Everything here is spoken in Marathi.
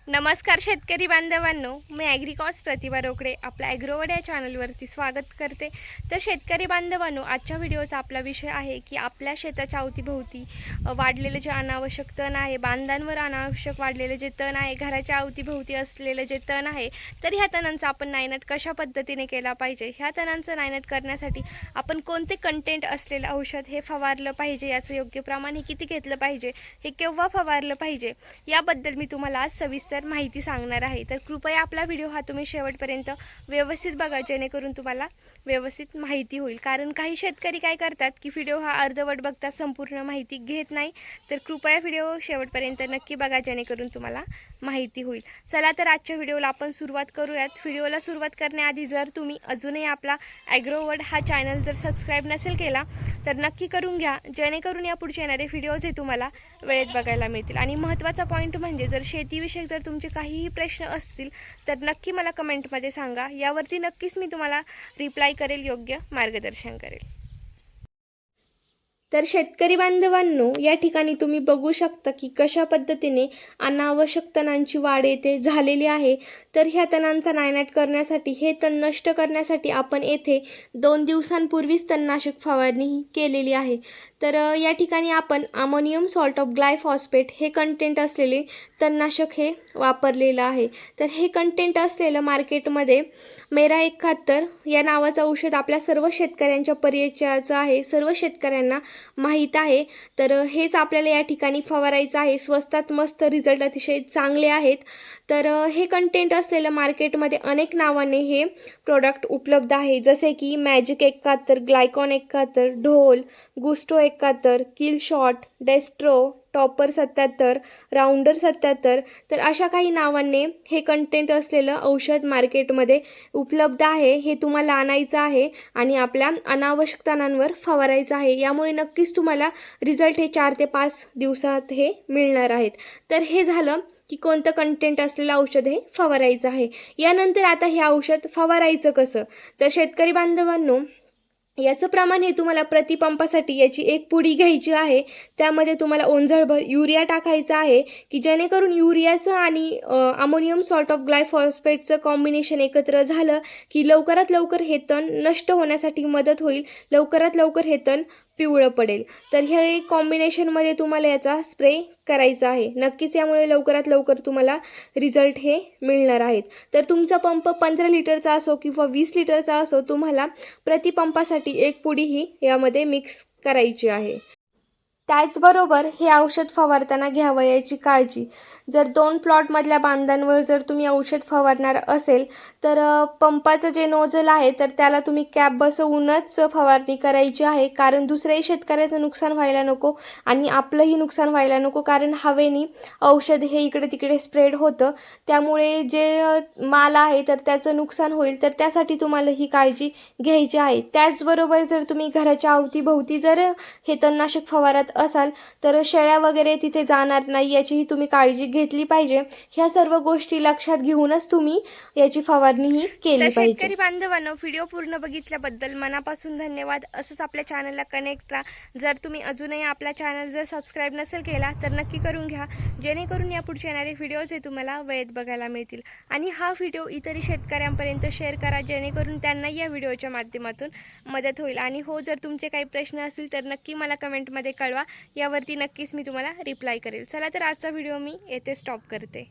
नमस्कार शेतकरी बांधवांनो, मी ॲग्रिकॉस प्रतिभा रोकडे आपल्या ॲग्रोवर्ड या चॅनलवरती स्वागत करते. तर शेतकरी बांधवांनो, आजच्या व्हिडिओचा आपला विषय आहे की आपल्या शेताच्या अवतीभोवती वाढलेले जे अनावश्यक तण आहे, बांधांवर अनावश्यक वाढलेले जे तण आहे, घराच्या अवतीभोवती असलेले जे तण आहे, तर ह्या तणांचा आपण नायनाट कशा पद्धतीने केला पाहिजे, ह्या तणांचं नायनाट करण्यासाठी आपण कोणते कंटेंट असलेलं औषध हे फवारलं पाहिजे, याचं योग्य प्रमाण हे किती घेतलं पाहिजे, हे केव्हा फवारलं पाहिजे, याबद्दल मी तुम्हाला आज सविस्तर माहिती सांगणार आहे. तर कृपया आपला व्हिडिओ हा तुम्ही शेवटपर्यंत व्यवस्थित बघा, जेणेकरून तुम्हाला व्यवस्थित माहिती होईल. कारण काही शेतकरी काय करतात की व्हिडिओ हा अर्धवट बघतात, संपूर्ण माहिती घेत नाही. तर कृपया व्हिडिओ शेवटपर्यंत नक्की बघा, जेणेकरून तुम्हाला माहिती होईल. चला तर आजच्या व्हिडिओला आपण सुरुवात करूयात. व्हिडिओला सुरुवात करण्याआधी जर तुम्ही अजूनही आपला ॲग्रोवर्ड हा चॅनल जर सबस्क्राईब नसेल केला तर नक्की करून घ्या, जेणेकरून या पुढचे येणारे व्हिडिओज हे तुम्हाला वेळेत बघायला मिळतील. आणि महत्त्वाचा पॉईंट म्हणजे जर शेतीविषयक जर तुमचे काहीही प्रश्न असतील तर नक्की मला कमेंटमध्ये सांगा. यावरती नक्कीच मी तुम्हाला रिप्लाय करेल, योग्य मार्गदर्शन करेल. तर शेतकरी बांधवांनो, या ठिकाणी तुम्ही बघू शकता की कशा पद्धतीने अनावश्यक तणांची वाढ येथे झालेली आहे. तर ह्या तणांचा नायनाट करण्यासाठी, हे तण नष्ट करण्यासाठी आपण येथे 2 दिवसांपूर्वीच तणनाशक फवारणी केलेली आहे. तर या ठिकाणी आपण अमोनियम सॉल्ट ऑफ ग्लायफॉस्फेट हे कंटेंट असलेले तणनाशक हे वापरलेलं आहे. तर हे कंटेंट असलेलं मार्केटमध्ये मेरा 71 या नावाचं औषध आपल्या सर्व शेतकऱ्यांच्या परिचयाचं आहे, सर्व शेतकऱ्यांना माहीत आहे. तर हेच आपल्याला या ठिकाणी फवारायचं आहे. स्वस्तात मस्त रिझल्ट अतिशय चांगले आहेत. तर हे कंटेंट असलेलं मार्केटमध्ये अनेक नावाने हे प्रोडक्ट उपलब्ध आहे, जसे की मॅजिक 71, ग्लायकॉन 71, ढोल, गुस्टो 71, किल शॉट, डेस्ट्रो, टॉपर 77, राउंडर 77. तर अशा काही नावांनी हे कंटेंट असलेलं औषध मार्केटमध्ये उपलब्ध आहे. हे तुम्हाला आणायचं आहे आणि आपल्या अनावश्यक तणांवर फवारायचं आहे. यामुळे नक्कीच तुम्हाला रिझल्ट हे 4 ते 5 दिवसात हे मिळणार आहेत. तर हे झालं की कोणतं कंटेंट असलेलं औषध हे फवारायचं आहे. यानंतर आता हे औषध फवारायचं कसं, तर शेतकरी बांधवांनो, याचं प्रमाण हे तुम्हाला प्रतिपंपासाठी याची 1 पुडी घ्यायची आहे. त्यामध्ये तुम्हाला ओंजळभर युरिया टाकायचा आहे, की जेणेकरून युरियाचं आणि अमोनियम सॉल्ट ऑफ ग्लायफॉस्फेटचं कॉम्बिनेशन एकत्र झालं की लवकरात लवकर हे तण नष्ट होण्यासाठी मदत होईल, लवकरात लवकर हे तण पिवळं पडेल. तर हे कॉम्बिनेशनमध्ये तुम्हाला याचा स्प्रे करायचा आहे. नक्कीच यामुळे लवकरात लवकर तुम्हाला रिझल्ट हे मिळणार आहेत. तर तुमचा पंप 15 लिटरचा असो किंवा 20 लिटरचा असो, तुम्हाला प्रतिपंपासाठी 1 पुडी ही यामध्ये मिक्स करायची आहे. त्याचबरोबर हे औषध फवारताना घ्यावयाची काळजी, जर 2 प्लॉटमधल्या बांधांवर जर तुम्ही औषध फवारणार असेल तर पंपाचं जे नोझल आहे तर त्याला तुम्ही कॅप बसवूनच फवारणी करायची आहे. कारण दुसऱ्याही शेतकऱ्याचं नुकसान व्हायला नको आणि आपलंही नुकसान व्हायला नको. कारण हवेने औषध हे इकडे तिकडे स्प्रेड होतं, त्यामुळे जे माल आहे तर त्याचं नुकसान होईल. तर त्यासाठी तुम्हाला ही काळजी घ्यायची आहे. त्याचबरोबर जर तुम्ही घराच्या अवतीभोवती जर हे तणनाशक फवारत असाल तर शेळ्या वगैरे तिथे जाणार नाही, याचीही तुम्ही काळजी घेतली पाहिजे. ह्या सर्व गोष्टी लक्षात घेऊनच तुम्ही याची फवारणी ही केली पाहिजे. शेतकरी बांधवांनो, व्हिडिओ पूर्ण बघितल्याबद्दल मनापासून धन्यवाद. असंच आपल्या चॅनलला कनेक्ट राहा. जर तुम्ही अजूनही आपला चॅनल जर सबस्क्राईब नसेल केला तर नक्की करून घ्या, जेणेकरून यापुढचे येणारे व्हिडिओज हे तुम्हाला वेळेत बघायला मिळतील. आणि हा व्हिडिओ इतरही शेतकऱ्यांपर्यंत शेअर करा, जेणेकरून त्यांनाही या व्हिडिओच्या माध्यमातून मदत होईल. आणि हो, जर तुमचे काही प्रश्न असतील तर नक्की मला कमेंटमध्ये कळवा, यावरती नक्कीच मी तुम्हाला रिप्लाय करेल. चला तर आजचा व्हिडिओ मी येथे स्टॉप करते.